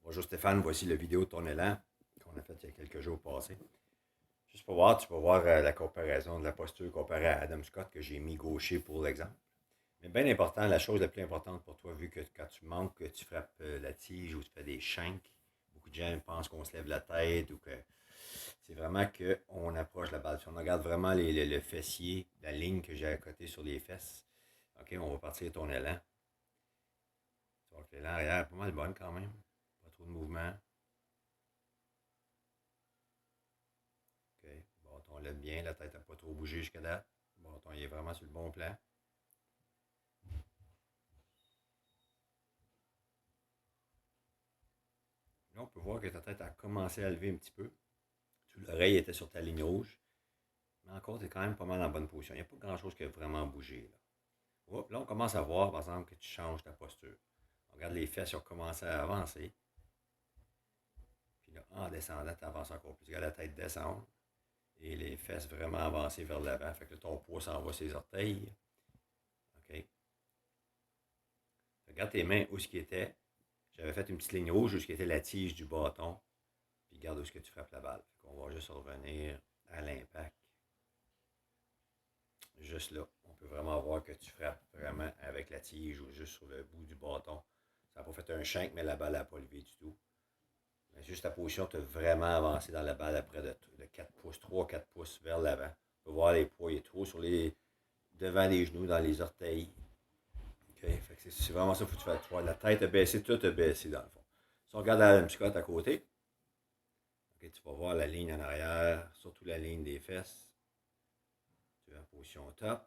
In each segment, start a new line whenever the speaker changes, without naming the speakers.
Bonjour Stéphane, voici la vidéo de ton élan qu'on a faite il y a quelques jours passés. Juste pour voir, tu peux voir la comparaison de la posture comparée à Adam Scott que j'ai mis gaucher pour l'exemple. Mais bien important, la chose la plus importante pour toi, vu que quand tu manques, que tu frappes la tige ou tu fais des shanks, beaucoup de gens pensent qu'on se lève la tête ou que c'est vraiment qu'on approche la balle. Si on regarde vraiment le fessier, la ligne que j'ai à côté sur les fesses, ok, on va partir ton élan. Tu vois que l'élan arrière est pas mal bonne quand même. Pas trop de mouvement. OK. Bon, on lève bien, la tête n'a pas trop bougé jusqu'à date. Bon, il est vraiment sur le bon plan. Là, on peut voir que ta tête a commencé à lever un petit peu. L'oreille était sur ta ligne rouge. Mais encore, tu es quand même pas mal en bonne position. Il n'y a pas grand-chose qui a vraiment bougé. Là. Là, on commence à voir, par exemple, que tu changes ta posture. On regarde les fesses, ont commencé à avancer. Puis là, en descendant, tu avances encore plus. Regarde la tête descendre. Et les fesses vraiment avancer vers l'avant. Fait que là, ton poids s'en va sur les orteils. OK? Regarde tes mains où ce qui était. J'avais fait une petite ligne rouge où ce qui était la tige du bâton. Puis regarde où ce que tu frappes la balle. Fait qu'on va juste revenir à l'impact. Juste là. On peut vraiment voir que tu frappes vraiment avec la tige ou juste sur le bout du bâton. Ça n'a pas fait un shank, mais la balle n'a pas levé du tout. Mais juste ta position, tu as vraiment avancé dans la balle après de 4 pouces, 3-4 pouces vers l'avant. Tu peux voir les poids, il est trop sur les devant les genoux, dans les orteils. OK? Fait que c'est vraiment ça qu'il faut que tu fasses. Tu vois, la tête a baissé, tout a baissé dans le fond. Si on regarde la Scott à côté, okay, tu vas voir la ligne en arrière, surtout la ligne des fesses. Tu es en position top.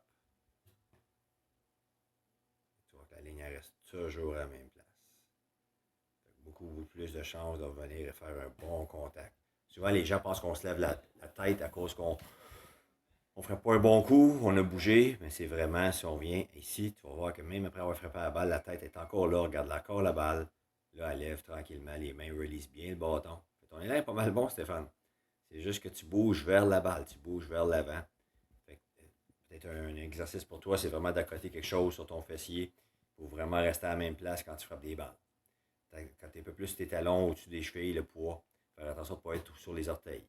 Tu vois que la ligne reste toujours à la même place. Beaucoup plus de chances de revenir et faire un bon contact. Souvent, les gens pensent qu'on se lève la tête à cause qu'on ne ferait pas un bon coup, on a bougé, mais c'est vraiment, si on vient ici, tu vas voir que même après avoir frappé la balle, la tête est encore là, regarde encore la balle. Là, elle lève tranquillement les mains, release bien le bâton. Ton élan est pas mal bon, Stéphane. C'est juste que tu bouges vers la balle, tu bouges vers l'avant. Peut-être un exercice pour toi, c'est vraiment d'accoter quelque chose sur ton fessier pour vraiment rester à la même place quand tu frappes des balles. Quand tu es un peu plus tes talons au-dessus des chevilles, le poids, faire attention de ne pas être sur les orteils.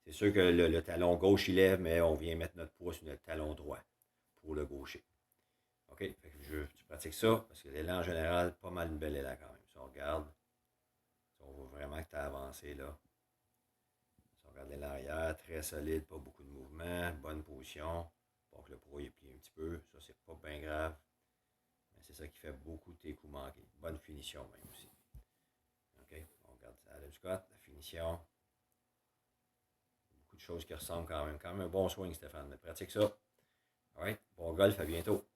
C'est sûr que le talon gauche, il lève, mais on vient mettre notre poids sur notre talon droit pour le gaucher. OK? Fait que tu pratiques ça parce que l'élan en général, pas mal une belle élan quand même. Si on regarde, si on voit vraiment que tu as avancé là. Si on regarde l'élan arrière, très solide, pas beaucoup de mouvement, bonne position. Bon, que le poids est plié un petit peu, ça c'est pas bien grave. Mais c'est ça qui fait beaucoup de tes coups manqués. Bonne finition même aussi. OK? On regarde Adam Scott, la finition. Beaucoup de choses qui ressemblent quand même. Quand même un bon swing, Stéphane. Mais pratique ça. Alright? Bon golf, à bientôt.